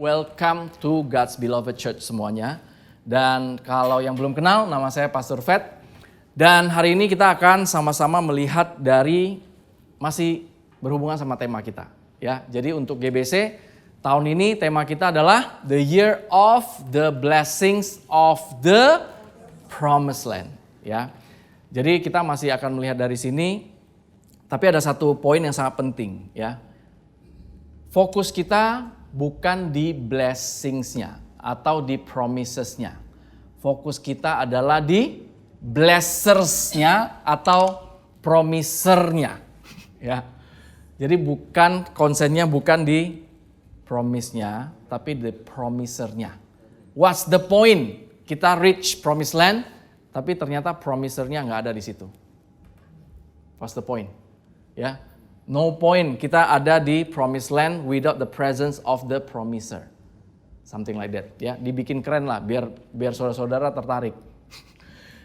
Welcome to God's Beloved Church semuanya. Dan kalau yang belum kenal, nama saya Pastor Fed. Dan hari ini kita akan sama-sama melihat dari masih berhubungan sama tema kita. Ya, jadi untuk GBC tahun ini tema kita adalah The Year of the Blessings of the Promised Land. Ya, jadi kita masih akan melihat dari sini. Tapi ada satu poin yang sangat penting. Ya, fokus kita bukan di blessings-nya atau di promises-nya. Fokus kita adalah di blessers-nya atau promiser-nya. Ya. Jadi konsennya bukan di promise-nya, tapi di promiser-nya. What's the point? Kita reach promised land, tapi ternyata promiser-nya nggak ada di situ. What's the point? Ya. No point kita ada di promised land without the presence of the promiser. Something like that. Ya, dibikin keren lah biar saudara-saudara tertarik.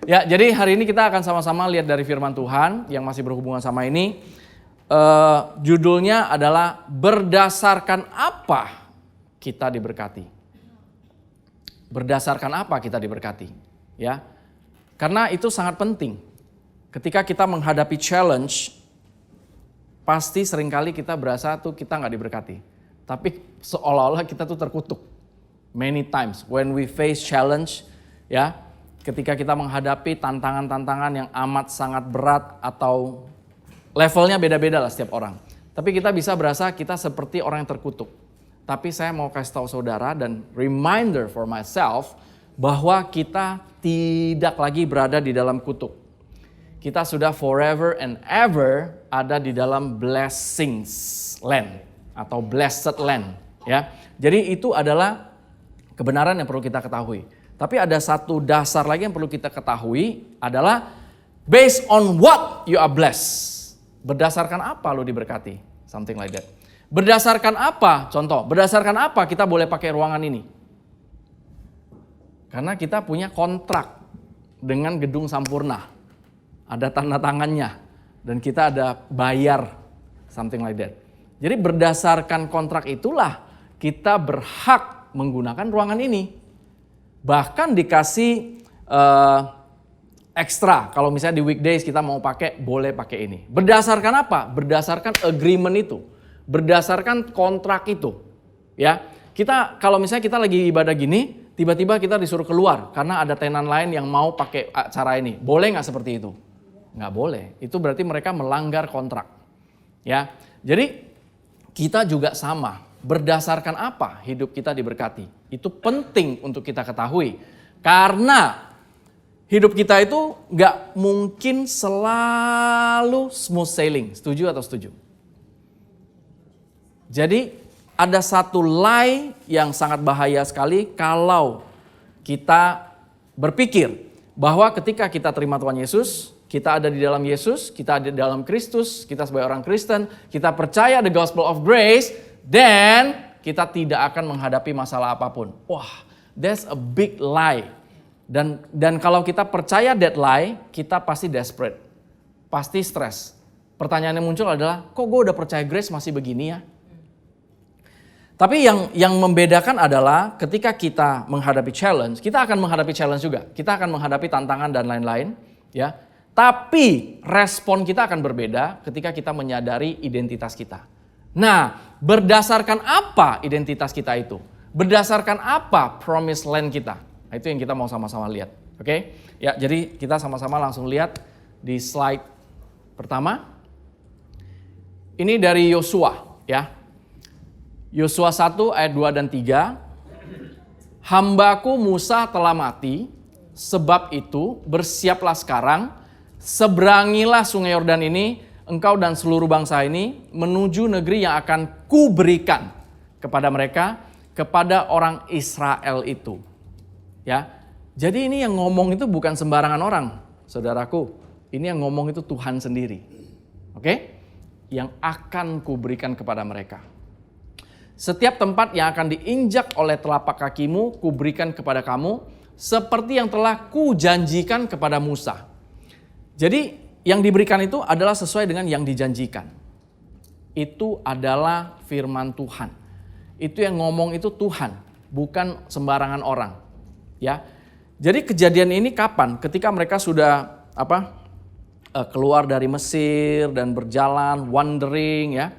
Ya, jadi hari ini kita akan sama-sama lihat dari firman Tuhan yang masih berhubungan sama ini. Judulnya adalah berdasarkan apa kita diberkati. Berdasarkan apa kita diberkati. Ya, karena itu sangat penting. Ketika kita menghadapi challenge, pasti seringkali kita berasa tuh kita nggak diberkati. Tapi seolah-olah kita tuh terkutuk. Many times when we face challenge, ya, ketika kita menghadapi tantangan-tantangan yang amat sangat berat atau levelnya beda-beda lah setiap orang. Tapi kita bisa berasa kita seperti orang yang terkutuk. Tapi saya mau kasih tahu saudara dan reminder for myself bahwa kita tidak lagi berada di dalam kutuk. Kita sudah forever and ever ada di dalam blessings land atau blessed land. Ya, jadi itu adalah kebenaran yang perlu kita ketahui. Tapi ada satu dasar lagi yang perlu kita ketahui adalah based on what you are blessed. Berdasarkan apa lo diberkati? Something like that. Berdasarkan apa? Contoh, berdasarkan apa kita boleh pakai ruangan ini? Karena kita punya kontrak dengan Gedung Sampurna. Ada tanda tangannya dan kita ada bayar, something like that. Jadi berdasarkan kontrak itulah kita berhak menggunakan ruangan ini. Bahkan dikasih ekstra kalau misalnya di weekdays kita mau pakai, boleh pakai ini. Berdasarkan apa? Berdasarkan agreement itu, berdasarkan kontrak itu. Ya, kita kalau misalnya kita lagi ibadah gini, tiba-tiba kita disuruh keluar karena ada tenan lain yang mau pakai acara ini. Boleh nggak seperti itu? Nggak boleh, itu berarti mereka melanggar kontrak. Ya, jadi kita juga sama, berdasarkan apa hidup kita diberkati. Itu penting untuk kita ketahui. Karena hidup kita itu nggak mungkin selalu smooth sailing. Setuju atau setuju? Jadi ada satu lie yang sangat bahaya sekali kalau kita berpikir bahwa ketika kita terima Tuhan Yesus, kita ada di dalam Yesus, kita ada di dalam Kristus, kita sebagai orang Kristen, kita percaya the gospel of grace, dan kita tidak akan menghadapi masalah apapun. Wah, that's a big lie. Dan kalau kita percaya that lie, kita pasti desperate, pasti stres. Pertanyaan yang muncul adalah, kok gue udah percaya grace masih begini ya? Tapi yang membedakan adalah ketika kita menghadapi challenge, kita akan menghadapi challenge juga. Kita akan menghadapi tantangan dan lain-lain, ya. Tapi respon kita akan berbeda ketika kita menyadari identitas kita. Nah, berdasarkan apa identitas kita itu? Berdasarkan apa promised land kita? Nah, itu yang kita mau sama-sama lihat. Oke? Ya, jadi kita sama-sama langsung lihat di slide pertama. Ini dari Yosua, ya. Yosua 1 ayat 2 dan 3. Hambaku Musa telah mati, sebab itu bersiaplah sekarang, seberangilah sungai Yordan ini, engkau dan seluruh bangsa ini, menuju negeri yang akan kuberikan kepada mereka, kepada orang Israel itu. Ya, jadi ini yang ngomong itu bukan sembarangan orang, saudaraku. Ini yang ngomong itu Tuhan sendiri. Oke? Yang akan kuberikan kepada mereka. Setiap tempat yang akan diinjak oleh telapak kakimu, kuberikan kepada kamu, seperti yang telah kujanjikan kepada Musa. Jadi yang diberikan itu adalah sesuai dengan yang dijanjikan. Itu adalah firman Tuhan. Itu yang ngomong itu Tuhan, bukan sembarangan orang. Ya. Jadi kejadian ini kapan? Ketika mereka sudah keluar dari Mesir dan berjalan, wandering ya.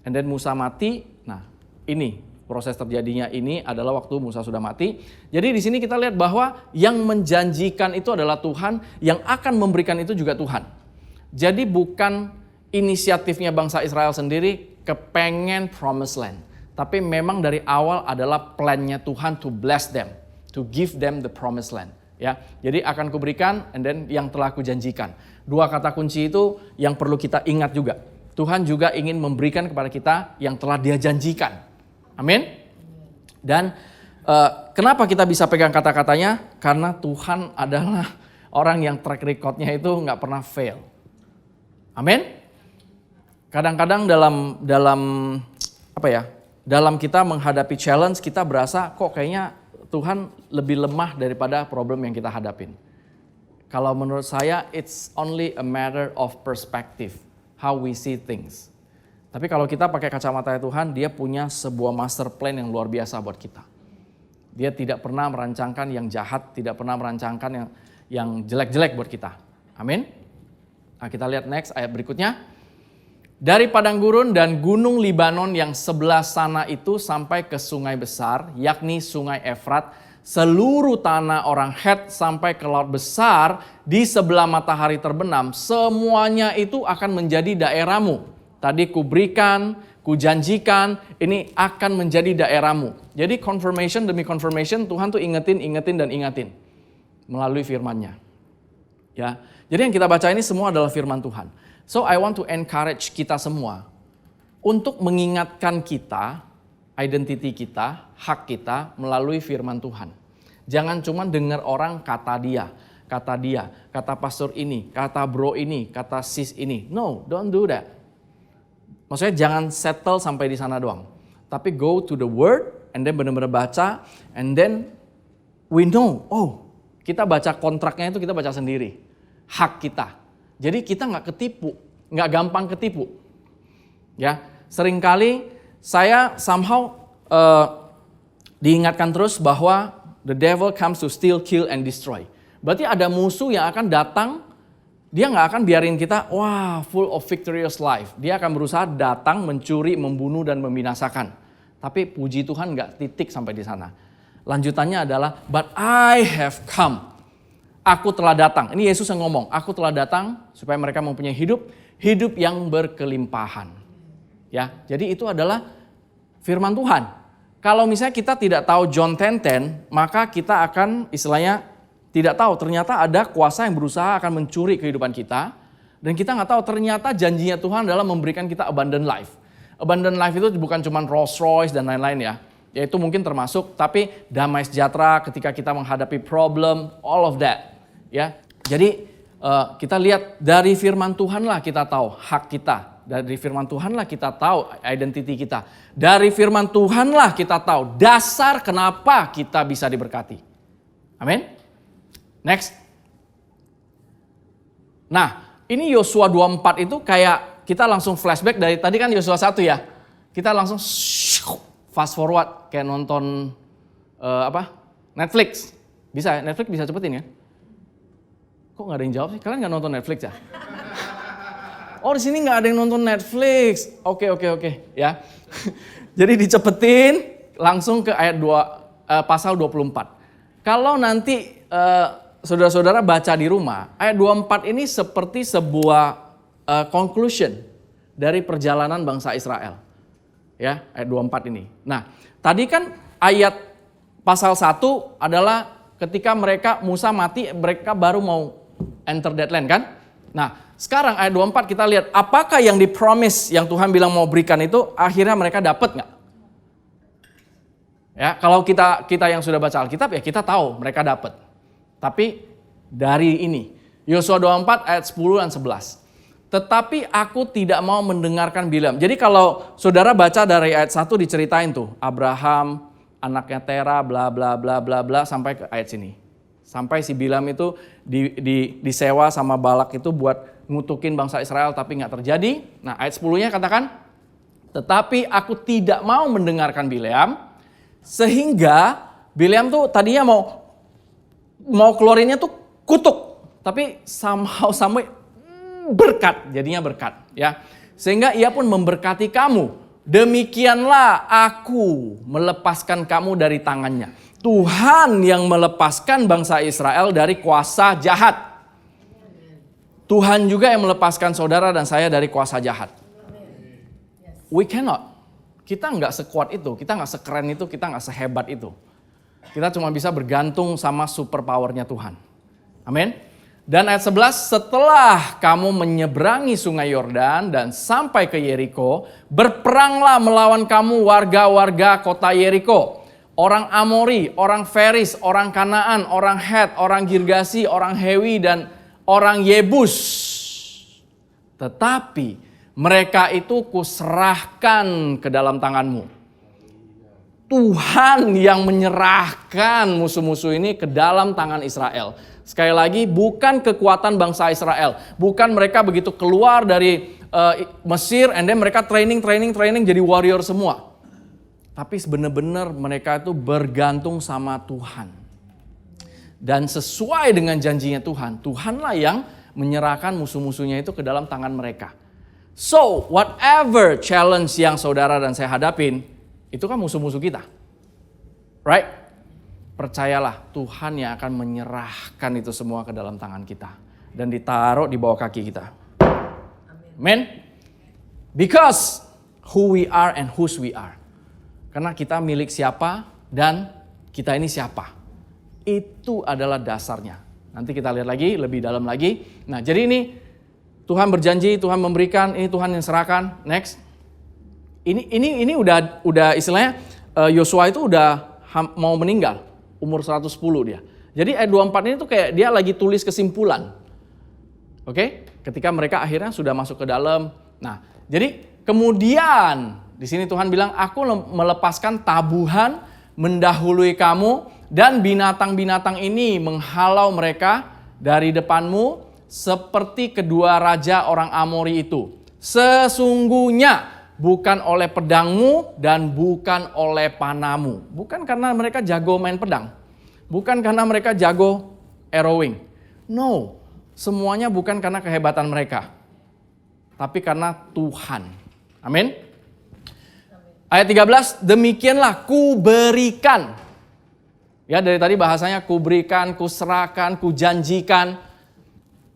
And then Musa mati. Nah, ini proses terjadinya ini adalah waktu Musa sudah mati. Jadi di sini kita lihat bahwa yang menjanjikan itu adalah Tuhan, yang akan memberikan itu juga Tuhan. Jadi bukan inisiatifnya bangsa Israel sendiri kepengen promised land. Tapi memang dari awal adalah plannya Tuhan to bless them, to give them the promised land. Ya, jadi akan kuberikan and then yang telah kujanjikan. Dua kata kunci itu yang perlu kita ingat juga. Tuhan juga ingin memberikan kepada kita yang telah Dia janjikan. Amin. Dan kenapa kita bisa pegang kata-katanya? Karena Tuhan adalah orang yang track record-nya itu nggak pernah fail. Amin. Kadang-kadang dalam kita menghadapi challenge kita berasa kok kayaknya Tuhan lebih lemah daripada problem yang kita hadapin. Kalau menurut saya it's only a matter of perspective, how we see things. Tapi kalau kita pakai kacamata Tuhan, Dia punya sebuah master plan yang luar biasa buat kita. Dia tidak pernah merancangkan yang jahat, tidak pernah merancangkan yang jelek-jelek buat kita. Amin. Nah, kita lihat next ayat berikutnya. Dari padang gurun dan gunung Libanon yang sebelah sana itu sampai ke sungai besar, yakni sungai Efrat, seluruh tanah orang Het sampai ke laut besar di sebelah matahari terbenam, semuanya itu akan menjadi daerahmu. Tadi kuberikan, kujanjikan, ini akan menjadi daerahmu. Jadi confirmation demi confirmation, Tuhan tuh ingetin melalui firman-Nya. Ya. Jadi yang kita baca ini semua adalah firman Tuhan. So I want to encourage kita semua untuk mengingatkan kita, identity kita, hak kita melalui firman Tuhan. Jangan cuma dengar orang kata dia, kata pastor ini, kata bro ini, kata sis ini. No, don't do that. Maksudnya jangan settle sampai di sana doang. Tapi go to the word and then benar-benar baca and then we know, kita baca kontraknya itu kita baca sendiri. Hak kita. Jadi kita nggak gampang ketipu. Ya, seringkali saya somehow diingatkan terus bahwa the devil comes to steal, kill, and destroy. Berarti ada musuh yang akan datang, dia nggak akan biarin kita, full of victorious life. Dia akan berusaha datang, mencuri, membunuh, dan membinasakan. Tapi puji Tuhan nggak titik sampai di sana. Lanjutannya adalah, but I have come. Aku telah datang. Ini Yesus yang ngomong. Aku telah datang supaya mereka mempunyai hidup yang berkelimpahan. Ya, jadi itu adalah firman Tuhan. Kalau misalnya kita tidak tahu John 10:10, maka kita akan istilahnya tidak tahu. Ternyata ada kuasa yang berusaha akan mencuri kehidupan kita. Dan kita nggak tahu ternyata janjinya Tuhan adalah memberikan kita abundant life. Abundant life itu bukan cuma Rolls Royce dan lain-lain ya. Ya itu mungkin termasuk, tapi damai sejahtera ketika kita menghadapi problem, all of that. Ya, jadi kita lihat dari firman Tuhanlah kita tahu hak kita. Dari firman Tuhanlah kita tahu identity kita. Dari firman Tuhanlah kita tahu dasar kenapa kita bisa diberkati. Amin. Next. Nah, ini Yosua 24 itu kayak kita langsung flashback dari tadi kan Yosua 1 ya. Kita langsung fast forward kayak nonton Netflix. Bisa Netflix bisa cepetin ya? Kok nggak ada yang jawab sih? Kalian nggak nonton Netflix ya? Oh di sini nggak ada yang nonton Netflix. Oke ya. Jadi dicepetin langsung ke ayat 2 pasal 24. Kalau nanti saudara-saudara baca di rumah, ayat 24 ini seperti sebuah conclusion dari perjalanan bangsa Israel. Ya, ayat 24 ini. Nah, tadi kan ayat pasal 1 adalah ketika Musa mati, mereka baru mau enter that land kan? Nah, sekarang ayat 24 kita lihat apakah yang dipromise yang Tuhan bilang mau berikan itu akhirnya mereka dapat nggak? Ya, kalau kita yang sudah baca Alkitab ya kita tahu mereka dapat. Tapi dari ini Yosua 24 ayat 10 dan 11. Tetapi aku tidak mau mendengarkan Bileam. Jadi kalau saudara baca dari ayat 1 diceritain tuh Abraham, anaknya Tera, bla bla bla bla bla sampai ke ayat sini. Sampai si Bileam itu disewa sama Balak itu buat ngutukin bangsa Israel tapi nggak terjadi. Nah ayat 10-nya katakan, Tetapi aku tidak mau mendengarkan Bileam, sehingga Bileam tuh tadinya mau keluarinnya tuh kutuk, tapi somehow berkat, jadinya berkat ya. Sehingga ia pun memberkati kamu. Demikianlah aku melepaskan kamu dari tangannya. Tuhan yang melepaskan bangsa Israel dari kuasa jahat. Tuhan juga yang melepaskan saudara dan saya dari kuasa jahat. We cannot. Kita nggak sekuat itu, kita nggak sekeren itu, kita nggak sehebat itu. Kita cuma bisa bergantung sama super powernya Tuhan. Amin. Dan ayat 11, setelah kamu menyeberangi sungai Yordan dan sampai ke Yeriko, berperanglah melawan kamu warga-warga kota Yeriko. Orang Amori, orang Feris, orang Kanaan, orang Het, orang Girgasi, orang Hewi, dan orang Yebus. Tetapi mereka itu kuserahkan ke dalam tanganmu. Tuhan yang menyerahkan musuh-musuh ini ke dalam tangan Israel. Sekali lagi, bukan kekuatan bangsa Israel. Bukan mereka begitu keluar dari Mesir, and then mereka training jadi warrior semua. Tapi benar-benar mereka itu bergantung sama Tuhan. Dan sesuai dengan janjinya Tuhan, Tuhanlah yang menyerahkan musuh-musuhnya itu ke dalam tangan mereka. So, whatever challenge yang saudara dan saya hadapin, itu kan musuh-musuh kita. Right? Percayalah, Tuhan yang akan menyerahkan itu semua ke dalam tangan kita. Dan ditaruh di bawah kaki kita. Amen? Because who we are and whose we are. Karena kita milik siapa dan kita ini siapa. Itu adalah dasarnya. Nanti kita lihat lagi, lebih dalam lagi. Nah, jadi ini Tuhan berjanji, Tuhan memberikan, ini Tuhan yang serahkan. Next. Ini udah istilahnya Yosua itu udah mau meninggal, umur 110 dia. Jadi ayat 24 ini tuh kayak dia lagi tulis kesimpulan. Oke? Ketika mereka akhirnya sudah masuk ke dalam. Nah, jadi kemudian di sini Tuhan bilang, aku melepaskan tabuhan mendahului kamu dan binatang-binatang ini menghalau mereka dari depanmu seperti kedua raja orang Amori itu. Sesungguhnya bukan oleh pedangmu dan bukan oleh panamu. Bukan karena mereka jago main pedang. Bukan karena mereka jago arrowing. No, semuanya bukan karena kehebatan mereka. Tapi karena Tuhan. Amin. Ayat 13, demikianlah kuberikan. Ya, dari tadi bahasanya kuberikan, kuserahkan, kujanjikan.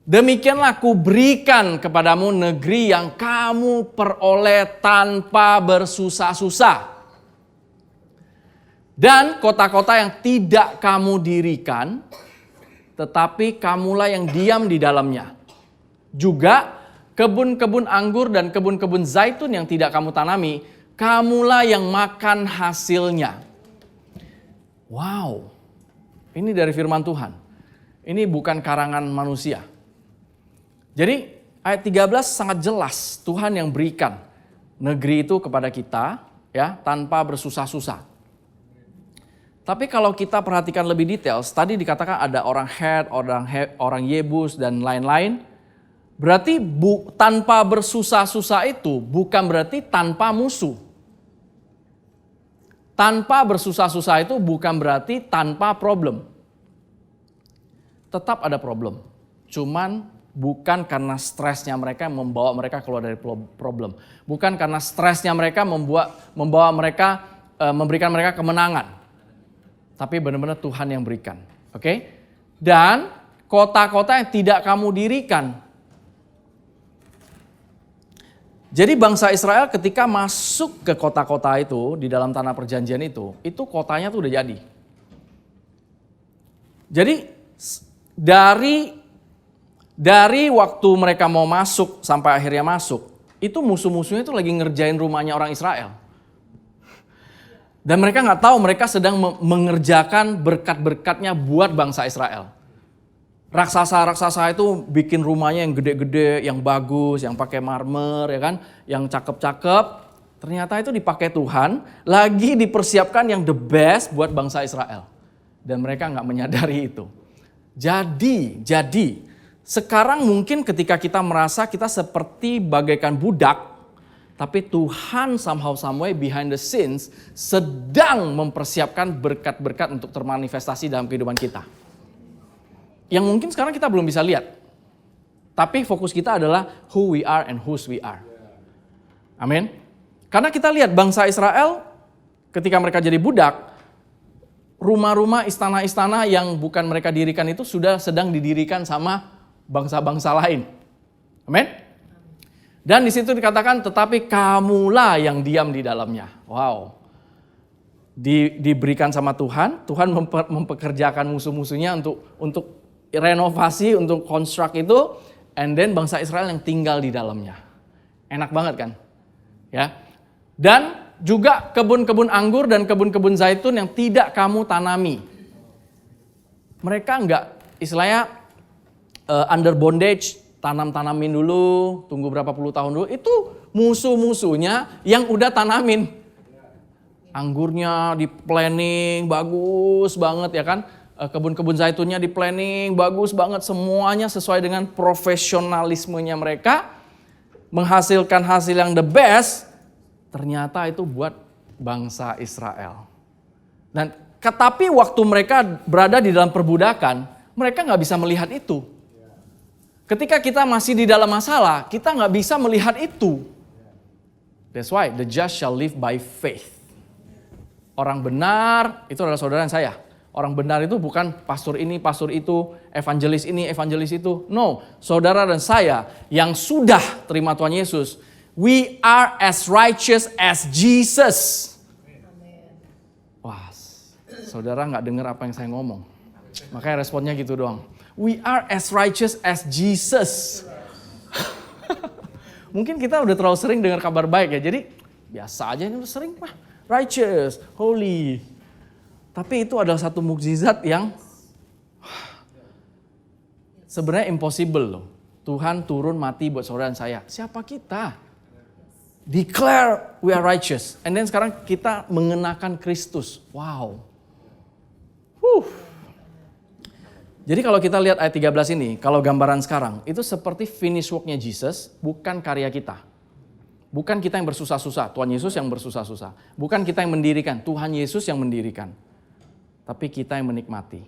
Demikianlah kuberikan kepadamu negeri yang kamu peroleh tanpa bersusah-susah. Dan kota-kota yang tidak kamu dirikan, tetapi kamulah yang diam di dalamnya. Juga kebun-kebun anggur dan kebun-kebun zaitun yang tidak kamu tanami, kamulah yang makan hasilnya. Wow, ini dari firman Tuhan. Ini bukan karangan manusia. Jadi ayat 13 sangat jelas Tuhan yang berikan negeri itu kepada kita ya tanpa bersusah-susah. Tapi kalau kita perhatikan lebih detail, tadi dikatakan ada orang Het, orang Yebus dan lain-lain. Berarti tanpa bersusah-susah itu bukan berarti tanpa musuh. Tanpa bersusah-susah itu bukan berarti tanpa problem. Tetap ada problem. Cuman bukan karena stresnya mereka yang membawa mereka keluar dari problem. Bukan karena stresnya mereka membawa mereka, memberikan mereka kemenangan. Tapi benar-benar Tuhan yang berikan. Oke? Dan kota-kota yang tidak kamu dirikan. Jadi bangsa Israel ketika masuk ke kota-kota itu, di dalam tanah perjanjian itu kotanya tuh udah jadi. Jadi dari waktu mereka mau masuk sampai akhirnya masuk, itu musuh-musuhnya itu lagi ngerjain rumahnya orang Israel. Dan mereka nggak tahu mereka sedang mengerjakan berkat-berkatnya buat bangsa Israel. Raksasa-raksasa itu bikin rumahnya yang gede-gede, yang bagus, yang pakai marmer, ya kan, yang cakep-cakep. Ternyata itu dipakai Tuhan, lagi dipersiapkan yang the best buat bangsa Israel. Dan mereka nggak menyadari itu. Jadi sekarang mungkin ketika kita merasa kita seperti bagaikan budak, Tapi Tuhan somehow someway behind the scenes sedang mempersiapkan berkat-berkat untuk termanifestasi dalam kehidupan kita. Yang mungkin sekarang kita belum bisa lihat. Tapi fokus kita adalah who we are and whose we are. Amin. Karena kita lihat bangsa Israel ketika mereka jadi budak, rumah-rumah, istana-istana yang bukan mereka dirikan itu sudah sedang didirikan sama bangsa-bangsa lain. Amin. Dan di situ dikatakan, tetapi kamulah yang diam di dalamnya. Wow. Diberikan sama Tuhan, Tuhan mempekerjakan musuh-musuhnya untuk renovasi, untuk konstruk itu, and then bangsa Israel yang tinggal di dalamnya. Enak banget kan? Ya. Dan juga kebun-kebun anggur dan kebun-kebun zaitun yang tidak kamu tanami. Mereka enggak, istilahnya under bondage, tanam-tanamin dulu, tunggu berapa puluh tahun dulu. Itu musuh-musuhnya yang udah tanamin. Anggurnya di planning, bagus banget ya kan. Kebun-kebun zaitunnya di planning, bagus banget. Semuanya sesuai dengan profesionalismenya mereka. Menghasilkan hasil yang the best. Ternyata itu buat bangsa Israel. Dan tetapi waktu mereka berada di dalam perbudakan, mereka nggak bisa melihat itu. Ketika kita masih di dalam masalah, kita nggak bisa melihat itu. That's why the just shall live by faith. Orang benar itu adalah saudara saya. Orang benar itu bukan pastor ini, pastor itu, evangelis ini, evangelis itu. No, saudara dan saya yang sudah terima Tuhan Yesus, we are as righteous as Jesus. Wah, saudara nggak dengar apa yang saya ngomong. Makanya responnya gitu doang. We are as righteous as Jesus. Mungkin kita udah terlalu sering dengar kabar baik ya. Jadi biasa aja ini udah sering mah. Righteous, holy. Tapi itu adalah satu mukjizat yang sebenarnya impossible loh. Tuhan turun mati buat saudara dan saya. Siapa kita? Declare we are righteous. And then sekarang kita mengenakan Kristus. Wow. Jadi kalau kita lihat ayat 13 ini, kalau gambaran sekarang, itu seperti finish work-nya Jesus, bukan karya kita. Bukan kita yang bersusah-susah, Tuhan Yesus yang bersusah-susah. Bukan kita yang mendirikan, Tuhan Yesus yang mendirikan. Tapi kita yang menikmati.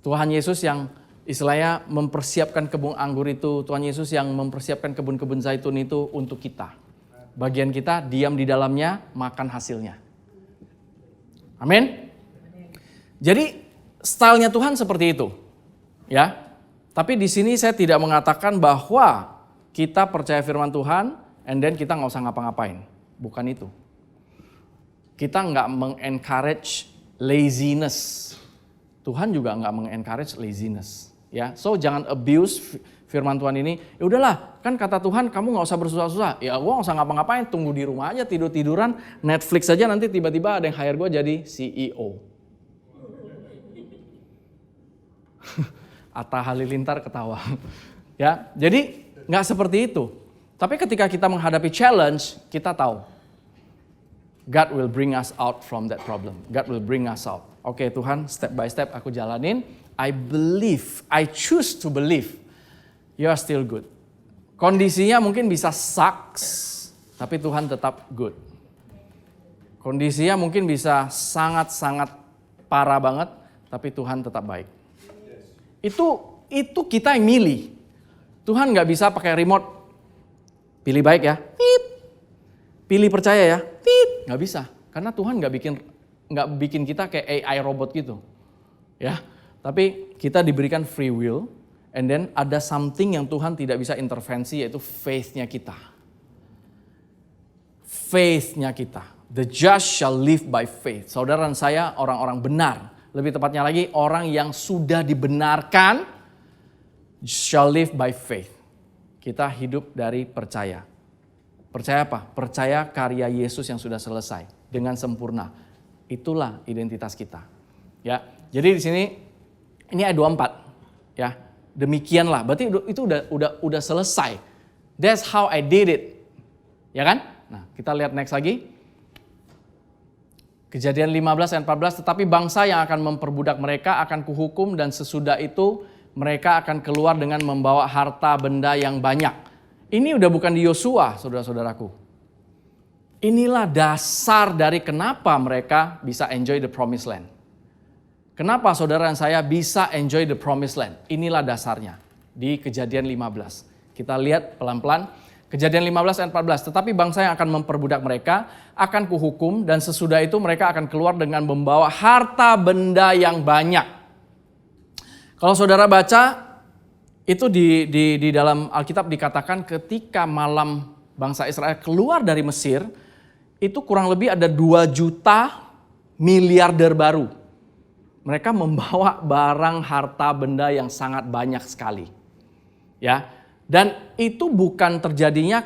Tuhan Yesus yang istilahnya mempersiapkan kebun anggur itu, Tuhan Yesus yang mempersiapkan kebun-kebun zaitun itu untuk kita. Bagian kita diam di dalamnya, makan hasilnya. Amin. Jadi stylenya Tuhan seperti itu. Ya. Tapi di sini saya tidak mengatakan bahwa kita percaya firman Tuhan and then kita nggak usah ngapa-ngapain. Bukan itu. Kita nggak meng-encourage laziness. Tuhan juga nggak meng-encourage laziness. Ya, so jangan abuse firman Tuhan ini. Ya udahlah, kan kata Tuhan kamu nggak usah bersusah-susah. Ya gue nggak usah ngapa-ngapain, tunggu di rumah aja tidur-tiduran, Netflix aja nanti tiba-tiba ada yang hire gue jadi CEO. Atta Halilintar ketawa. Ya, jadi nggak seperti itu. Tapi ketika kita menghadapi challenge, kita tahu God will bring us out from that problem. God will bring us out. Oke Tuhan, step by step aku jalanin. I believe, I choose to believe. You are still good. Kondisinya mungkin bisa sucks, tapi Tuhan tetap good. Kondisinya mungkin bisa sangat-sangat parah banget, tapi Tuhan tetap baik. Itu kita yang milih. Tuhan nggak bisa pakai remote. Pilih baik ya. Tit. Pilih percaya ya. Tit. Nggak bisa. Karena Tuhan nggak bikin kita kayak AI robot gitu. Ya. Tapi kita diberikan free will. And then ada something yang Tuhan tidak bisa intervensi, yaitu faith-nya kita. Faith-nya kita. The just shall live by faith. Saudara dan saya orang-orang benar. Lebih tepatnya lagi orang yang sudah dibenarkan shall live by faith. Kita hidup dari percaya. Percaya apa? Percaya karya Yesus yang sudah selesai dengan sempurna. Itulah identitas kita. Ya. Jadi di sini ini ayat 24. Ya. Demikianlah. Berarti itu udah selesai. That's how I did it. Ya kan? Nah, kita lihat next lagi. Kejadian 15 ayat 14, tetapi bangsa yang akan memperbudak mereka akan kuhukum dan sesudah itu mereka akan keluar dengan membawa harta benda yang banyak. Ini udah bukan di Yosua, saudara-saudaraku. Inilah dasar dari kenapa mereka bisa enjoy the promised land. Kenapa saudara dan saya bisa enjoy the promised land? Inilah dasarnya di Kejadian 15. Kita lihat pelan-pelan. Kejadian 15 ayat 14. Tetapi bangsa yang akan memperbudak mereka akan kuhukum dan sesudah itu mereka akan keluar dengan membawa harta benda yang banyak. Kalau saudara baca itu di dalam Alkitab dikatakan ketika malam bangsa Israel keluar dari Mesir, itu kurang lebih ada 2 juta miliarder baru. Mereka membawa barang harta benda yang sangat banyak sekali. Ya. Dan itu bukan terjadinya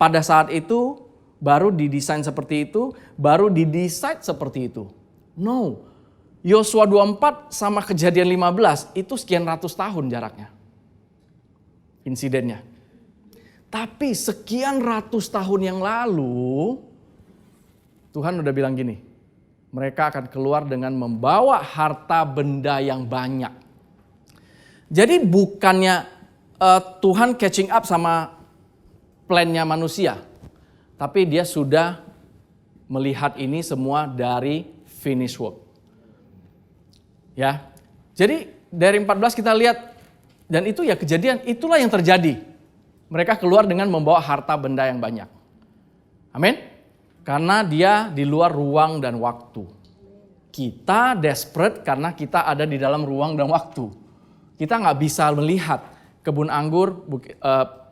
pada saat itu baru didesain seperti itu, baru didesain seperti itu. No. Yosua 24 sama Kejadian 15 itu sekian ratus tahun jaraknya. Insidennya. Tapi sekian ratus tahun yang lalu Tuhan udah bilang gini, mereka akan keluar dengan membawa harta benda yang banyak. Jadi bukannya Tuhan catching up sama plannya manusia, tapi dia sudah melihat ini semua dari finish work. Ya, jadi dari 14 kita lihat, dan itu ya kejadian, itulah yang terjadi. Mereka keluar dengan membawa harta benda yang banyak. Amin. Karena dia di luar ruang dan waktu. Kita desperate karena kita ada di dalam ruang dan waktu. Kita nggak bisa melihat kebun anggur,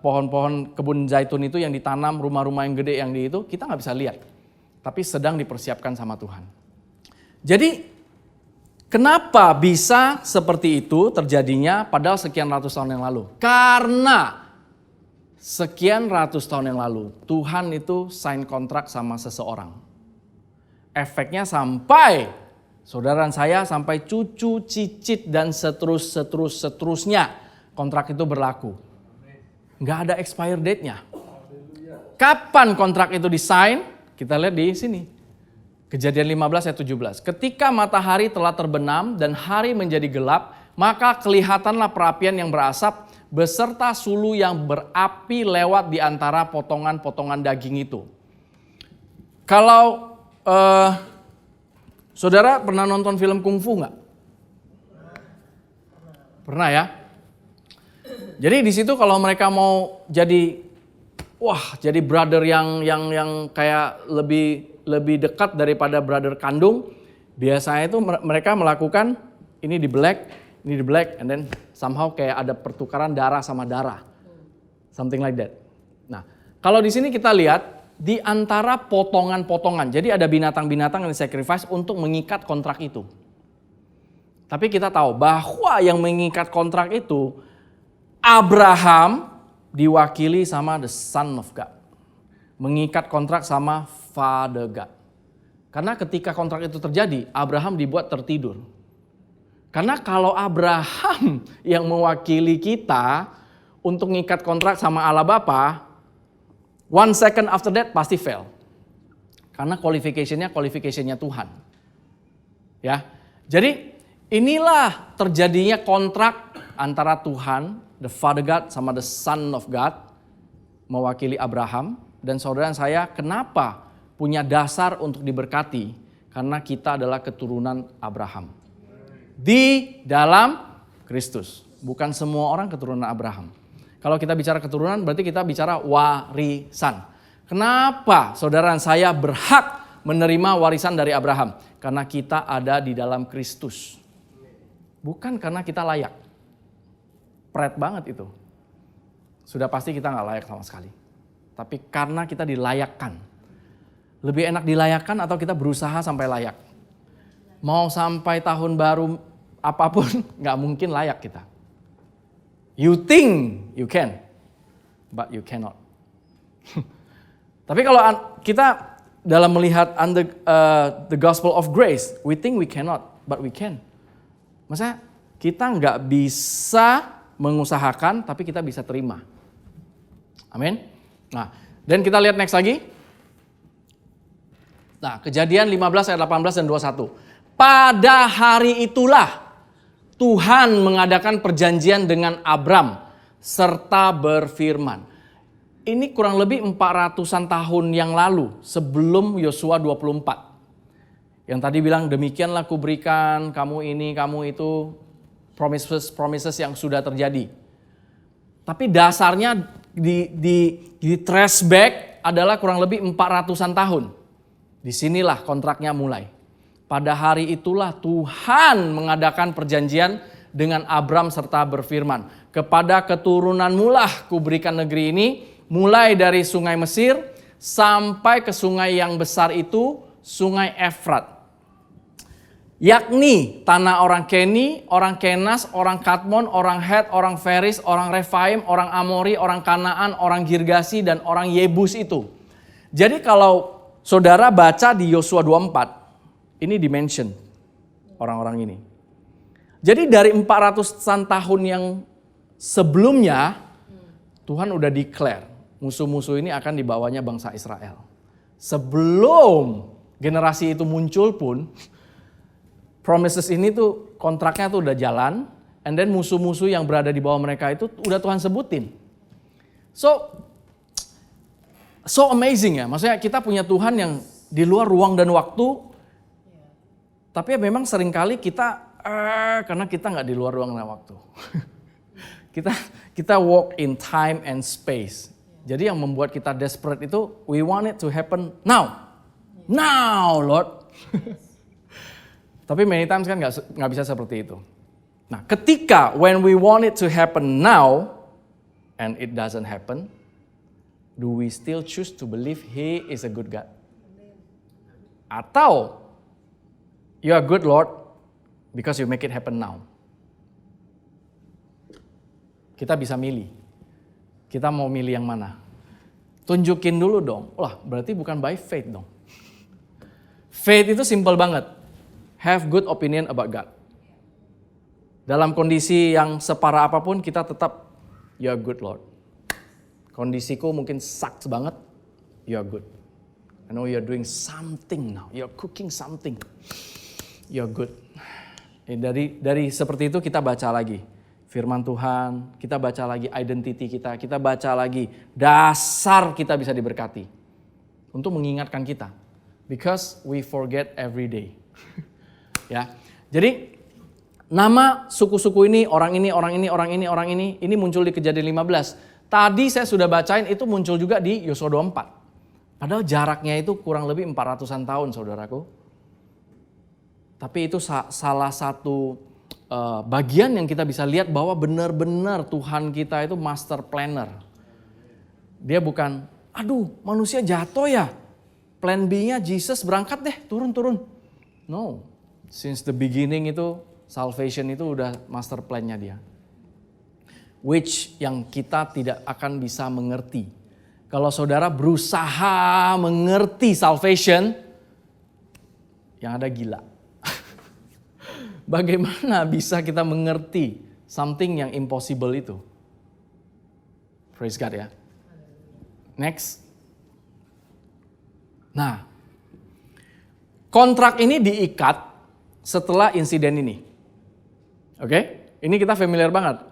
pohon-pohon kebun zaitun itu yang ditanam, rumah-rumah yang gede yang di itu, kita nggak bisa lihat. Tapi sedang dipersiapkan sama Tuhan. Jadi kenapa bisa seperti itu terjadinya padahal sekian ratus tahun yang lalu? Karena sekian ratus tahun yang lalu, Tuhan itu sign kontrak sama seseorang. Efeknya sampai saudara dan saya, sampai cucu, cicit, dan seterusnya kontrak itu berlaku. Nggak ada expire date-nya. Kapan kontrak itu disign? Kita lihat di sini. Kejadian 15 ayat 17. Ketika matahari telah terbenam dan hari menjadi gelap, maka kelihatanlah perapian yang berasap beserta sulu yang berapi lewat di antara potongan-potongan daging itu. Kalau saudara pernah nonton film kungfu nggak? Pernah ya? Jadi di situ kalau mereka mau jadi jadi brother yang kayak lebih dekat daripada brother kandung, biasanya itu mereka melakukan ini di black, and then somehow kayak ada pertukaran darah sama darah. Something like that. Nah, kalau di sini kita lihat di antara potongan-potongan. Jadi ada binatang-binatang yang disacrifice untuk mengikat kontrak itu. Tapi kita tahu bahwa yang mengikat kontrak itu Abraham diwakili sama the Son of God. Mengikat kontrak sama Father God. Karena ketika kontrak itu terjadi, Abraham dibuat tertidur. Karena kalau Abraham yang mewakili kita untuk mengikat kontrak sama Allah Bapa, 1 second after that pasti fail. Karena qualification-nya Tuhan. Ya. Jadi inilah terjadinya kontrak antara Tuhan, the Father God sama the Son of God mewakili Abraham. Dan saudara saya kenapa punya dasar untuk diberkati? Karena kita adalah keturunan Abraham. Di dalam Kristus. Bukan semua orang keturunan Abraham. Kalau kita bicara keturunan berarti kita bicara warisan. Kenapa saudara saya berhak menerima warisan dari Abraham? Karena kita ada di dalam Kristus. Bukan karena kita layak. Pret banget itu. Sudah pasti kita gak layak sama sekali. Tapi karena kita dilayakkan. Lebih enak dilayakkan atau kita berusaha sampai layak? Mau sampai tahun baru apapun gak mungkin layak kita. You think you can, but you cannot. Tapi kalau kita dalam melihat under the gospel of grace, we think we cannot, but we can. Maksudnya kita nggak bisa mengusahakan, tapi kita bisa terima. Amin. Nah, dan kita lihat next lagi. Nah, Kejadian 15 ayat 18 dan 21. Pada hari itulah Tuhan mengadakan perjanjian dengan Abram serta berfirman. ini kurang lebih 400-an tahun yang lalu sebelum Yosua 24. Yang tadi bilang demikianlah kuberikan kamu ini, kamu itu, promises yang sudah terjadi. Tapi dasarnya di trace back adalah kurang lebih 400-an tahun. Disinilah kontraknya mulai. Pada hari itulah Tuhan mengadakan perjanjian dengan Abram serta berfirman, kepada keturunanmu lah kuberikan negeri ini, mulai dari sungai Mesir sampai ke sungai yang besar itu, sungai Efrat. Yakni tanah orang Keni, orang Kenas, orang Kadmon, orang Het, orang Feris, orang Refaim, orang Amori, orang Kanaan, orang Girgasi, dan orang Yebus itu. Jadi kalau saudara baca di Yosua 24, ini dimention orang-orang ini. Jadi dari 400-an tahun yang sebelumnya, Tuhan udah declare musuh-musuh ini akan dibawanya bangsa Israel. Sebelum generasi itu muncul pun, promises ini tuh kontraknya tuh udah jalan, and then musuh-musuh yang berada di bawah mereka itu udah Tuhan sebutin. So amazing ya, maksudnya kita punya Tuhan yang di luar ruang dan waktu, tapi ya memang seringkali kita karena kita nggak di luar ruang dan waktu. kita walk in time and space. Jadi yang membuat kita desperate itu, we want it to happen now. Now, Lord. Tapi many times kan nggak bisa seperti itu. Nah, ketika when we want it to happen now, and it doesn't happen, do we still choose to believe He is a good God? Atau, you are good, Lord, because you make it happen now. Kita bisa milih. Kita mau milih yang mana? Tunjukin dulu dong. Wah, berarti bukan by faith dong. Faith itu simple banget. Have good opinion about God. Dalam kondisi yang separah apapun, kita tetap, you are good, Lord. Kondisiku mungkin sucks banget, you are good. I know you are doing something now. You are cooking something. You are good. Dari seperti itu kita baca lagi firman Tuhan, kita baca lagi identity kita baca lagi dasar kita bisa diberkati. Untuk mengingatkan kita. Because we forget every day. Ya. Jadi nama suku-suku ini, orang ini muncul di Kejadian 15. Tadi saya sudah bacain itu muncul juga di Yosua 24. Padahal jaraknya itu kurang lebih 400-an tahun, saudaraku. Tapi itu salah satu bagian yang kita bisa lihat bahwa benar-benar Tuhan kita itu master planner. Dia bukan, aduh manusia jatuh ya, plan B-nya Jesus berangkat deh, turun. No, since the beginning itu salvation itu udah master plan-nya dia. Which yang kita tidak akan bisa mengerti. Kalau saudara berusaha mengerti salvation, yang ada gila. Bagaimana bisa kita mengerti something yang impossible itu? Praise God ya. Next. Nah, kontrak ini diikat setelah insiden ini. Oke? Ini kita familiar banget.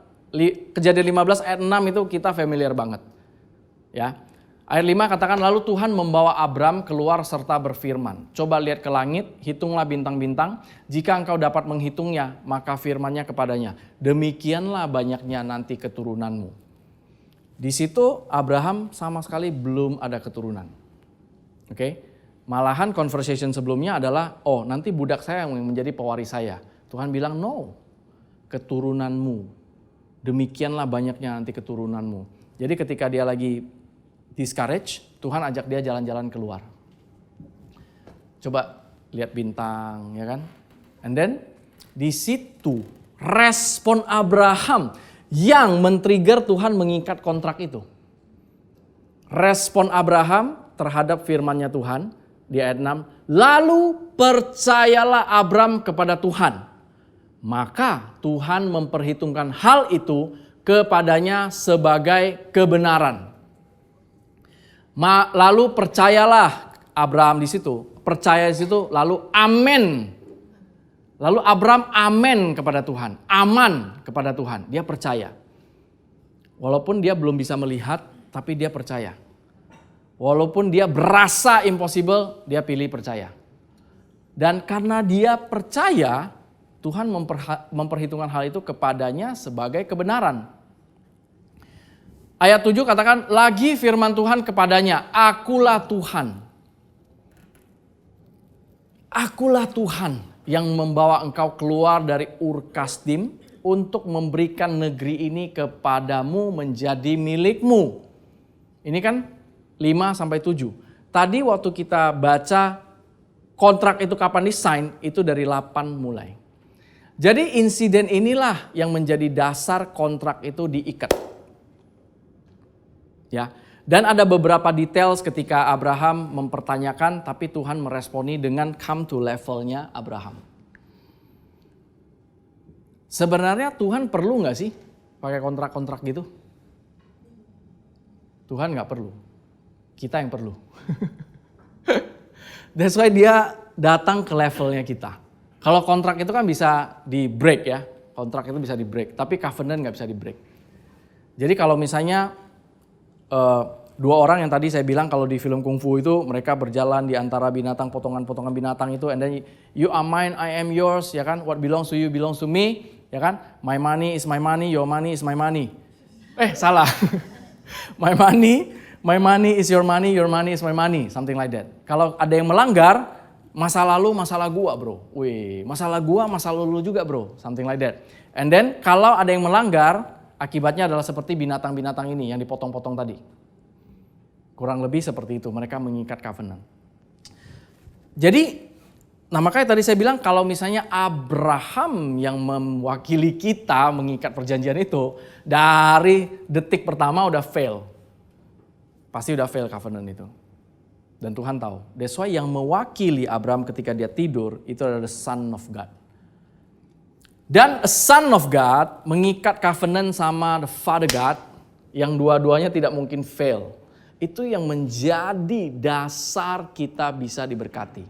Kejadian 15 ayat 6 itu kita familiar banget. Ya. Ayat 5 katakan, lalu Tuhan membawa Abram keluar serta berfirman, coba lihat ke langit, hitunglah bintang-bintang, jika engkau dapat menghitungnya, maka firman-Nya kepadanya, demikianlah banyaknya nanti keturunanmu. Di situ Abraham sama sekali belum ada keturunan. Oke? Malahan conversation sebelumnya adalah, oh nanti budak saya yang menjadi pewaris saya. Tuhan bilang, no, keturunanmu, demikianlah banyaknya nanti keturunanmu. Jadi ketika dia lagi discourage, Tuhan ajak dia jalan-jalan keluar. Coba lihat bintang, ya kan? And then di situ respon Abraham yang men-trigger Tuhan mengikat kontrak itu. Respon Abraham terhadap firman-Nya Tuhan di ayat 6, lalu percayalah Abram kepada Tuhan. Maka Tuhan memperhitungkan hal itu kepadanya sebagai kebenaran. Lalu percayalah Abraham di situ, percaya di situ, lalu amen. Lalu Abraham amen kepada Tuhan, aman kepada Tuhan, dia percaya. Walaupun dia belum bisa melihat, tapi dia percaya. Walaupun dia berasa impossible, dia pilih percaya. Dan karena dia percaya, Tuhan memperhitungkan hal itu kepadanya sebagai kebenaran. Ayat 7 katakan, lagi firman Tuhan kepadanya, akulah Tuhan. Akulah Tuhan yang membawa engkau keluar dari Ur Kasdim untuk memberikan negeri ini kepadamu menjadi milikmu. Ini kan 5-7. Tadi waktu kita baca kontrak itu kapan disign, itu dari 8 mulai. Jadi insiden inilah yang menjadi dasar kontrak itu diikat. Ya. Dan ada beberapa details ketika Abraham mempertanyakan, tapi Tuhan meresponi dengan come to levelnya Abraham. Sebenarnya Tuhan perlu gak sih pakai kontrak-kontrak gitu? Tuhan gak perlu. Kita yang perlu. That's why dia datang ke levelnya kita. Kalau kontrak itu kan bisa di break ya. Kontrak itu bisa di break. Tapi covenant gak bisa di break. Jadi kalau misalnya dua orang yang tadi saya bilang kalau di film kungfu itu mereka berjalan di antara binatang, potongan-potongan binatang itu. And then you are mine, I am yours. Ya kan? What belongs to you belongs to me. Ya kan? My money is my money, your money is my money. Salah. My money is your money is my money, something like that. Kalau ada yang melanggar, masa lalu masalah gua bro. Masalah gua masalah lu juga bro, something like that. And then kalau ada yang melanggar, akibatnya adalah seperti binatang-binatang ini yang dipotong-potong tadi. Kurang lebih seperti itu, mereka mengikat covenant. Jadi, makanya tadi saya bilang kalau misalnya Abraham yang mewakili kita mengikat perjanjian itu, dari detik pertama udah fail. Pasti udah fail covenant itu. Dan Tuhan tahu. That's why yang mewakili Abraham ketika dia tidur itu adalah the Son of God. Dan a Son of God mengikat covenant sama the Father God yang dua-duanya tidak mungkin fail. Itu yang menjadi dasar kita bisa diberkati.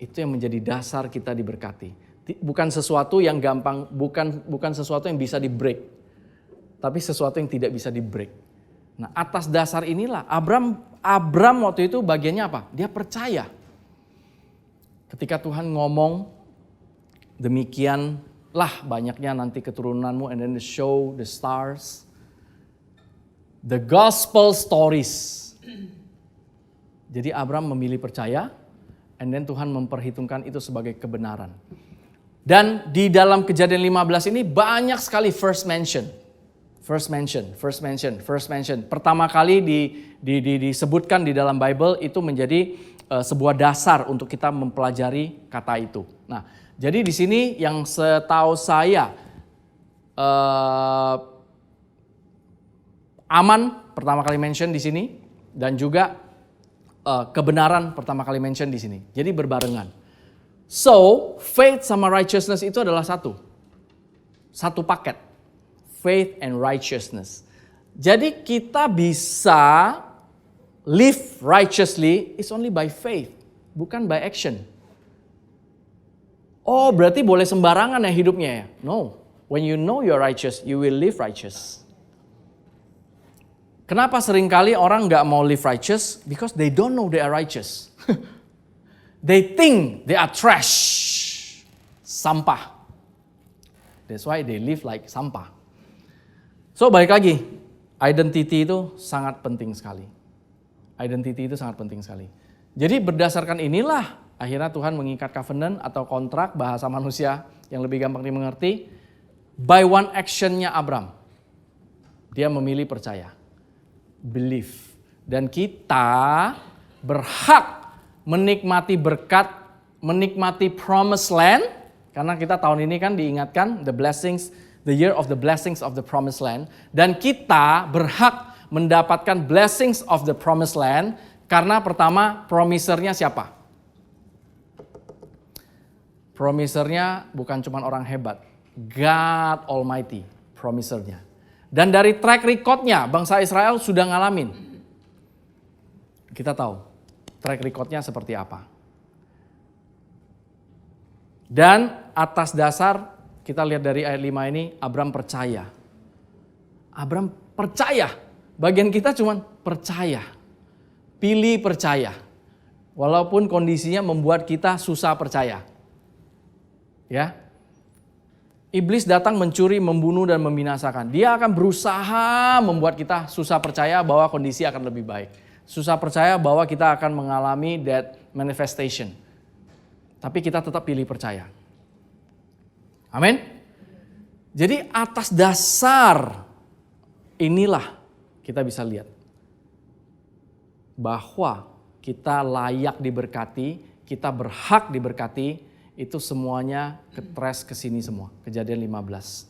Itu yang menjadi dasar kita diberkati. Bukan sesuatu yang gampang, bukan sesuatu yang bisa di-break. Tapi sesuatu yang tidak bisa di-break. Nah, atas dasar inilah Abraham waktu itu bagiannya apa? Dia percaya. Ketika Tuhan ngomong, demikianlah banyaknya nanti keturunanmu, and then show the stars, the gospel stories. Jadi Abraham memilih percaya, and then Tuhan memperhitungkan itu sebagai kebenaran. Dan di dalam Kejadian 15 ini banyak sekali first mention. Pertama kali disebutkan di dalam Bible itu menjadi sebuah dasar untuk kita mempelajari kata itu. Nah, jadi di sini yang setahu saya aman pertama kali mention di sini dan juga kebenaran pertama kali mention di sini. Jadi berbarengan. So, faith sama righteousness itu adalah satu paket. Faith and righteousness. Jadi kita bisa live righteously is only by faith, bukan by action. Oh, berarti boleh sembarangan ya hidupnya ya? No. When you know you're righteous, you will live righteous. Kenapa seringkali orang gak mau live righteous? Because they don't know they are righteous. They think they are trash. Sampah. That's why they live like sampah. So balik lagi, identity itu sangat penting sekali. Jadi berdasarkan inilah akhirnya Tuhan mengikat covenant atau kontrak bahasa manusia yang lebih gampang dimengerti. By one actionnya Abraham, dia memilih percaya, believe. Dan kita berhak menikmati berkat, menikmati promised land. Karena kita tahun ini kan diingatkan the year of the blessings of the promised land. Dan kita berhak mendapatkan blessings of the promised land. Karena pertama, promisernya siapa? Promisernya bukan cuma orang hebat. God Almighty, promisernya. Dan dari track recordnya, bangsa Israel sudah ngalamin. Kita tahu track recordnya seperti apa. Dan atas dasar, kita lihat dari ayat 5 ini, Abraham percaya. Abraham percaya. Bagian kita cuman percaya. Pilih percaya. Walaupun kondisinya membuat kita susah percaya. Ya. Iblis datang mencuri, membunuh, dan membinasakan. Dia akan berusaha membuat kita susah percaya bahwa kondisi akan lebih baik. Susah percaya bahwa kita akan mengalami that manifestation. Tapi kita tetap pilih percaya. Amin. Jadi atas dasar inilah kita bisa lihat bahwa kita layak diberkati, kita berhak diberkati. Itu semuanya ketres ke sini semua. Kejadian 15.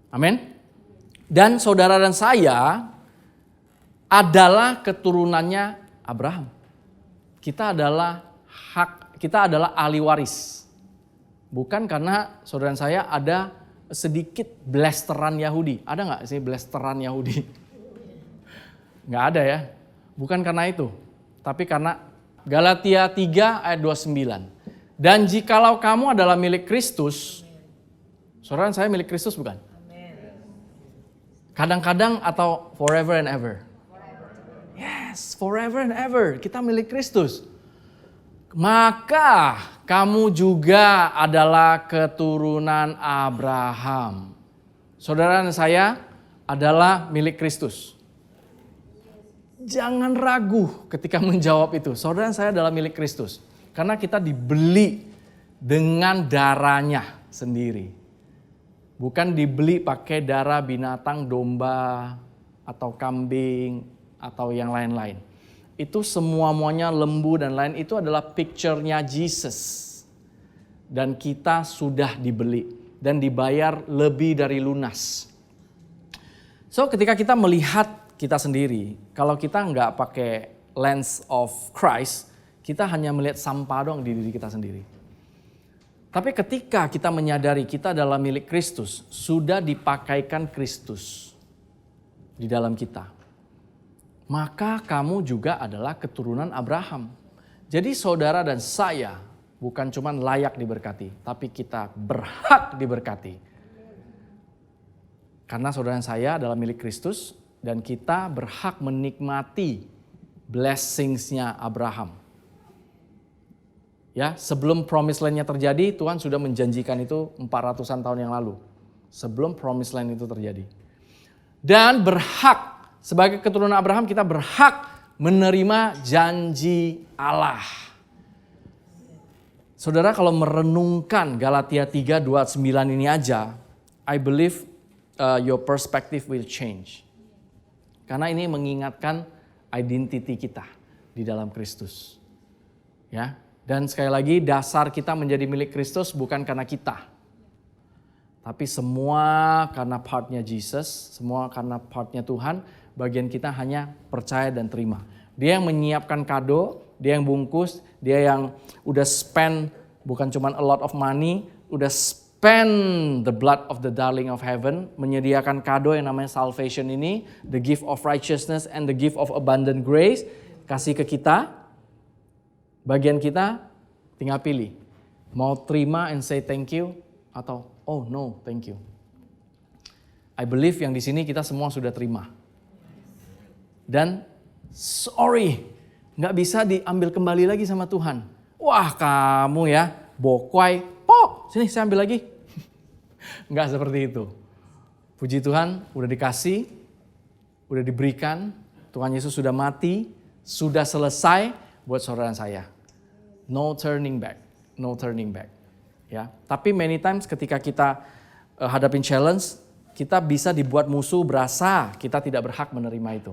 Amin. Dan saudara dan saya adalah keturunannya Abraham. Kita adalah ahli waris. Bukan karena saudara dan saya ada sedikit blasteran Yahudi. Ada nggak sih blasteran Yahudi? Nggak ada ya. Bukan karena itu. Tapi karena Galatia 3 ayat 29. Dan jikalau kamu adalah milik Kristus, saudara dan saya milik Kristus bukan? Kadang-kadang atau forever and ever? Yes, forever and ever. Kita milik Kristus. Maka kamu juga adalah keturunan Abraham. Saudara dan saya adalah milik Kristus. Jangan ragu ketika menjawab itu. Saudara dan saya adalah milik Kristus. Karena kita dibeli dengan darahnya sendiri. Bukan dibeli pakai darah binatang, domba, atau kambing, atau yang lain-lain. Itu semua-muanya lembu dan lain itu adalah picture-nya Jesus. Dan kita sudah dibeli dan dibayar lebih dari lunas. So ketika kita melihat kita sendiri, kalau kita nggak pakai lens of Christ, kita hanya melihat sampah dong di diri kita sendiri. Tapi ketika kita menyadari kita adalah milik Kristus, sudah dipakaikan Kristus di dalam kita. Maka kamu juga adalah keturunan Abraham. Jadi saudara dan saya bukan cuma layak diberkati, tapi kita berhak diberkati. Karena saudara dan saya adalah milik Kristus dan kita berhak menikmati blessings-nya Abraham. Ya, sebelum promised land-nya terjadi, Tuhan sudah menjanjikan itu 400-an tahun yang lalu. Sebelum promised land itu terjadi. Dan berhak, sebagai keturunan Abraham kita berhak menerima janji Allah. Saudara kalau merenungkan Galatia 3:29 ini aja, I believe your perspective will change. Karena ini mengingatkan identity kita di dalam Kristus. Ya. Dan sekali lagi dasar kita menjadi milik Kristus bukan karena kita. Tapi semua karena partnya Jesus, semua karena partnya Tuhan, bagian kita hanya percaya dan terima. Dia yang menyiapkan kado, dia yang bungkus, dia yang udah spend bukan cuma a lot of money, udah spend the blood of the darling of heaven, menyediakan kado yang namanya salvation ini, the gift of righteousness and the gift of abundant grace, kasih ke kita. Bagian kita tinggal pilih, mau terima and say thank you atau oh no thank you. I believe yang di sini kita semua sudah terima. Dan sorry, nggak bisa diambil kembali lagi sama Tuhan. Wah kamu ya, bokwai, sini saya ambil lagi. Nggak seperti itu. Puji Tuhan, udah dikasih, udah diberikan, Tuhan Yesus sudah mati, sudah selesai buat saudara saya. No turning back, no turning back. Ya, tapi many times ketika kita hadapin challenge, kita bisa dibuat musuh berasa kita tidak berhak menerima itu.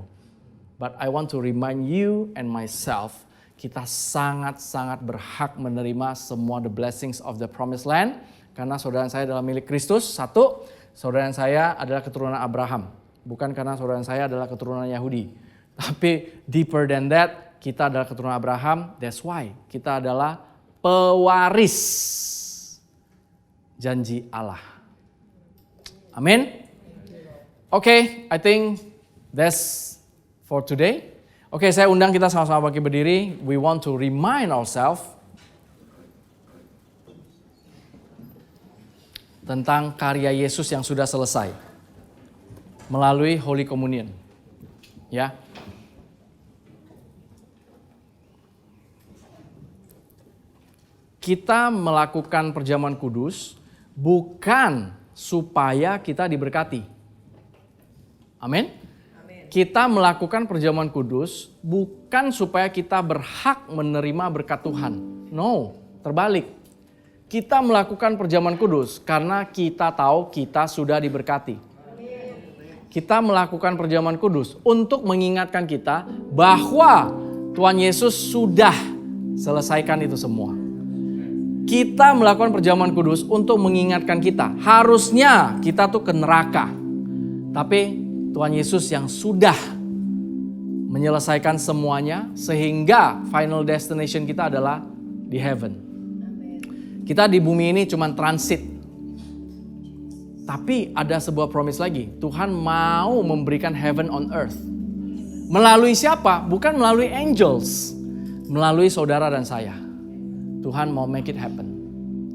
But I want to remind you and myself, kita sangat-sangat berhak menerima semua the blessings of the promised land. Karena saudara saya adalah milik Kristus. Satu, saudara saya adalah keturunan Abraham. Bukan karena saudara saya adalah keturunan Yahudi. Tapi deeper than that, kita adalah keturunan Abraham. That's why kita adalah pewaris janji Allah. Amin. Okay, I think that's for today. Oke, saya undang kita sama-sama bangkit berdiri. We want to remind ourselves tentang karya Yesus yang sudah selesai. melalui Holy Communion. Ya. Kita melakukan perjamuan kudus bukan supaya kita diberkati. Amin. Kita melakukan perjamuan kudus bukan supaya kita berhak menerima berkat Tuhan. No, terbalik. Kita melakukan perjamuan kudus karena kita tahu kita sudah diberkati. Kita melakukan perjamuan kudus untuk mengingatkan kita bahwa Tuhan Yesus sudah selesaikan itu semua. Kita melakukan perjamuan kudus untuk mengingatkan kita. Harusnya kita tuh ke neraka. Tapi Tuhan Yesus yang sudah menyelesaikan semuanya sehingga final destination kita adalah di heaven. Kita di bumi ini cuma transit. Tapi ada sebuah promise lagi. Tuhan mau memberikan heaven on earth. Melalui siapa? Bukan melalui angels. Melalui saudara dan saya. Tuhan mau make it happen.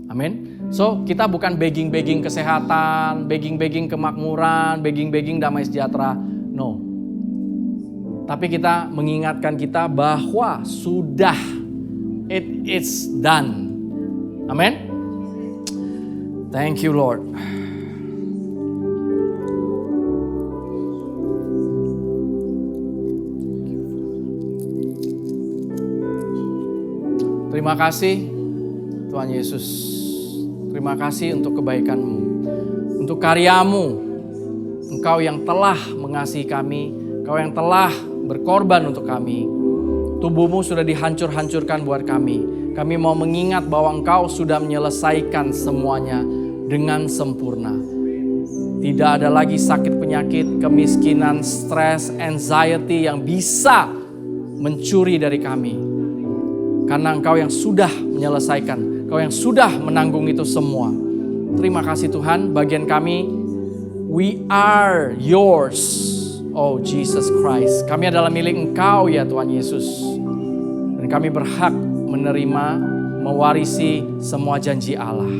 Amin. So kita bukan begging-begging kesehatan, begging-begging kemakmuran, begging-begging damai sejahtera. No. Tapi kita mengingatkan kita bahwa sudah it's done. Amin. Thank you Lord. Terima kasih Tuhan Yesus. Terima kasih untuk kebaikan-Mu, untuk karya-Mu. Engkau yang telah mengasihi kami, Engkau yang telah berkorban untuk kami. Tubuh-Mu sudah dihancur-hancurkan buat kami. Kami mau mengingat bahwa Engkau sudah menyelesaikan semuanya dengan sempurna. Tidak ada lagi sakit penyakit, kemiskinan, stres, anxiety yang bisa mencuri dari kami. Karena Engkau yang sudah menyelesaikan, Engkau yang sudah menanggung itu semua. Terima kasih Tuhan, bagian kami, we are yours, oh Jesus Christ. Kami adalah milik Engkau ya Tuhan Yesus. Dan kami berhak menerima, mewarisi semua janji Allah.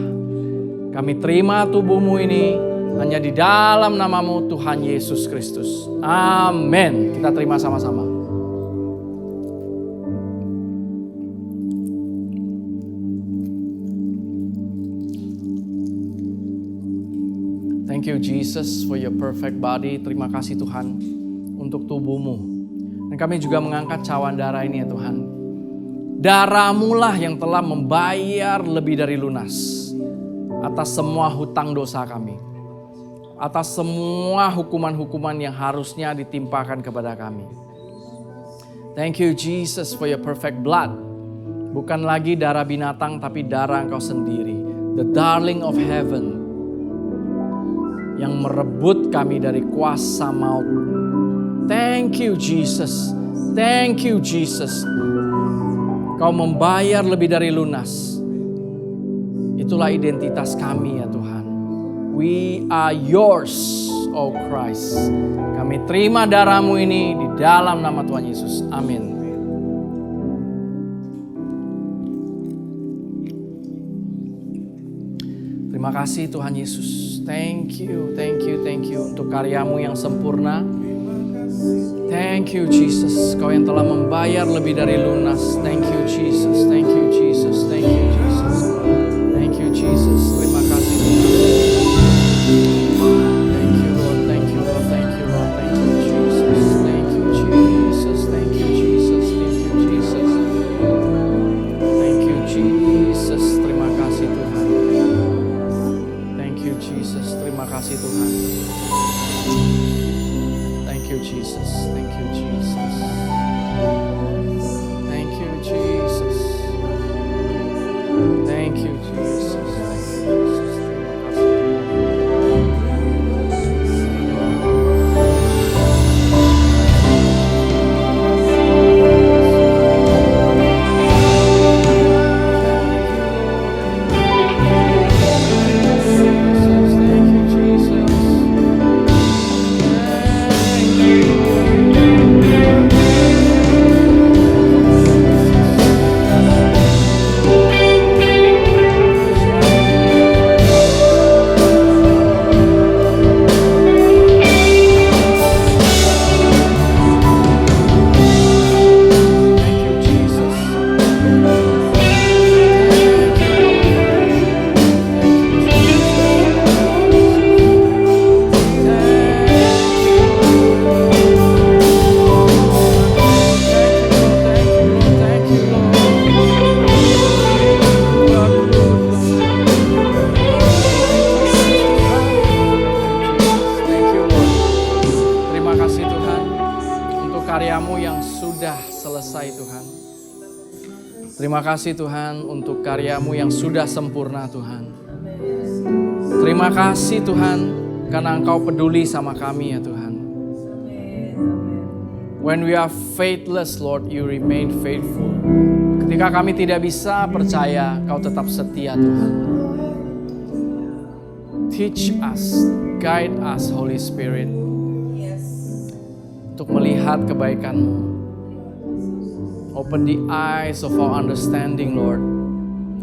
Kami terima tubuh-Mu ini hanya di dalam nama-Mu Tuhan Yesus Kristus. Amin. Kita terima sama-sama. Thank you Jesus for your perfect body. Terima kasih Tuhan untuk tubuh-Mu. Dan kami juga mengangkat cawan darah ini ya Tuhan. Darah-Mu lah yang telah membayar lebih dari lunas atas semua hutang dosa kami. Atas semua hukuman-hukuman yang harusnya ditimpakan kepada kami. Thank you Jesus for your perfect blood. Bukan lagi darah binatang tapi darah Engkau sendiri. The darling of heaven. Yang merebut kami dari kuasa maut. Thank you Jesus. Thank you Jesus. Kau membayar lebih dari lunas. Itulah identitas kami ya Tuhan. We are yours, oh Christ. Kami terima darah-Mu ini di dalam nama Tuhan Yesus. Amin. Terima kasih Tuhan Yesus. Thank you, thank you, thank you untuk karya-Mu yang sempurna. Thank you Jesus, Kau yang telah membayar lebih dari lunas. Thank you Jesus, thank you Jesus, thank you Jesus. Thank you Jesus, terima kasih Tuhan. Thank you Lord, thank you Lord, thank you Lord, thank you Jesus. Thank you Jesus, thank you Jesus, thank you Jesus. Thank you Jesus, terima kasih Tuhan. Thank you Jesus, terima kasih Tuhan. Thank you Jesus, thank you Jesus. Thank you Jesus. Terima kasih Tuhan untuk karya-Mu yang sudah sempurna Tuhan. Terima kasih Tuhan karena Engkau peduli sama kami ya Tuhan. When we are faithless, Lord, you remain faithful. Ketika kami tidak bisa percaya, Kau tetap setia Tuhan. Teach us, guide us Holy Spirit. Untuk melihat kebaikan-Mu. Open the eyes of our understanding, Lord.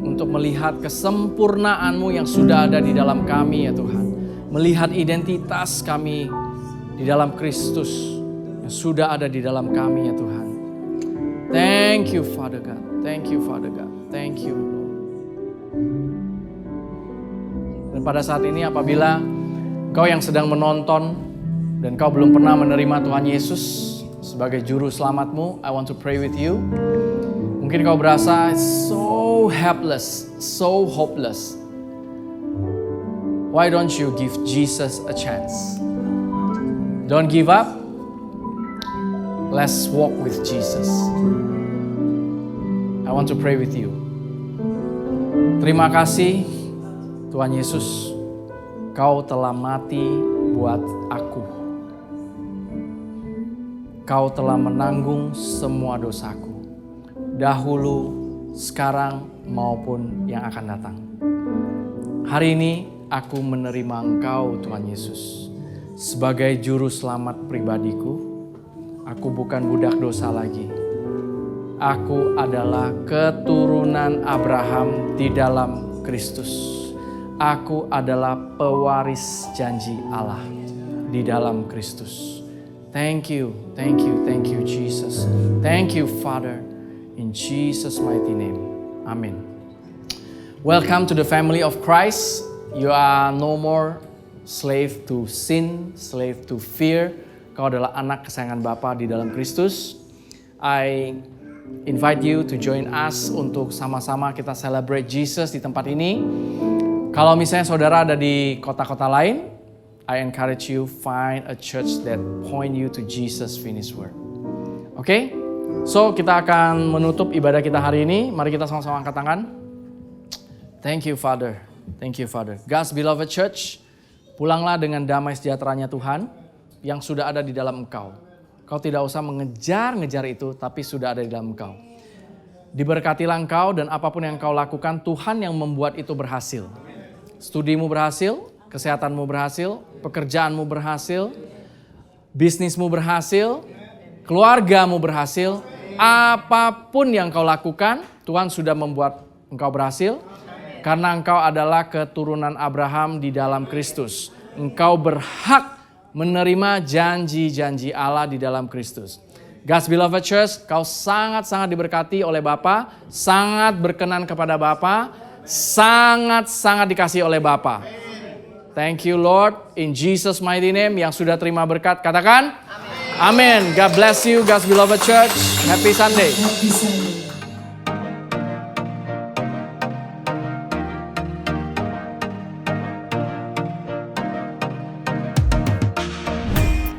Untuk melihat kesempurnaan-Mu yang sudah ada di dalam kami ya Tuhan. Melihat identitas kami di dalam Kristus yang sudah ada di dalam kami ya Tuhan. Thank you Father God. Thank you Father God. Thank you Lord. Dan pada saat ini apabila Kau yang sedang menonton dan Kau belum pernah menerima Tuhan Yesus sebagai juru selamatmu, I want to pray with you. Mungkin kau berasa so helpless, so hopeless. Why don't you give Jesus a chance? Don't give up. Let's walk with Jesus. I want to pray with you. Terima kasih Tuhan Yesus, Kau telah mati buat aku. Kau telah menanggung semua dosaku, dahulu, sekarang, maupun yang akan datang. Hari ini aku menerima Engkau Tuhan Yesus sebagai juru selamat pribadiku. Aku bukan budak dosa lagi. Aku adalah keturunan Abraham di dalam Kristus. Aku adalah pewaris janji Allah di dalam Kristus. Thank you, thank you, thank you Jesus. Thank you Father, in Jesus' mighty name. Amen. Welcome to the family of Christ. You are no more slave to sin, slave to fear. Kau adalah anak kesayangan Bapa di dalam Kristus. I invite you to join us untuk sama-sama kita celebrate Jesus di tempat ini. Kalau misalnya saudara ada di kota-kota lain, I encourage you find a church that point you to Jesus finished work. Oke? So kita akan menutup ibadah kita hari ini. Mari kita sama-sama angkat tangan. Thank you Father. Thank you Father. God's beloved church, pulanglah dengan damai sejahteranya Tuhan yang sudah ada di dalam engkau. Kau tidak usah mengejar-ngejar itu, tapi sudah ada di dalam engkau. Diberkatilah engkau dan apapun yang kau lakukan, Tuhan yang membuat itu berhasil. Studimu berhasil, kesehatanmu berhasil, pekerjaanmu berhasil, bisnismu berhasil, keluargamu berhasil. Apapun yang kau lakukan, Tuhan sudah membuat engkau berhasil. Karena engkau adalah keturunan Abraham di dalam Kristus. Engkau berhak menerima janji-janji Allah di dalam Kristus. God's beloved church, kau sangat-sangat diberkati oleh Bapa, sangat berkenan kepada Bapa, sangat-sangat dikasihi oleh Bapa. Thank you Lord, in Jesus mighty name. Yang sudah terima berkat, katakan Amen. God bless you, God's beloved church. Happy Sunday. Happy Sunday.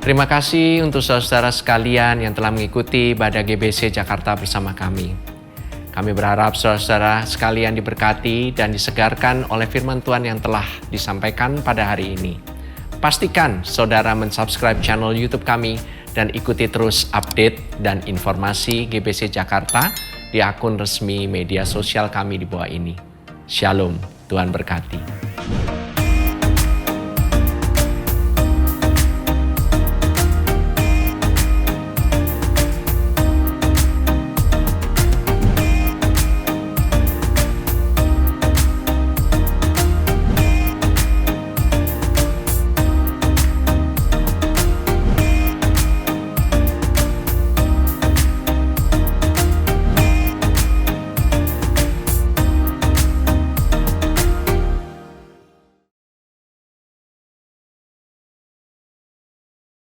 Terima kasih untuk saudara sekalian yang telah mengikuti ibadah GBC Jakarta bersama kami. Kami berharap saudara sekalian diberkati dan disegarkan oleh firman Tuhan yang telah disampaikan pada hari ini. Pastikan saudara mensubscribe channel YouTube kami dan ikuti terus update dan informasi GBC Jakarta di akun resmi media sosial kami di bawah ini. Shalom, Tuhan berkati.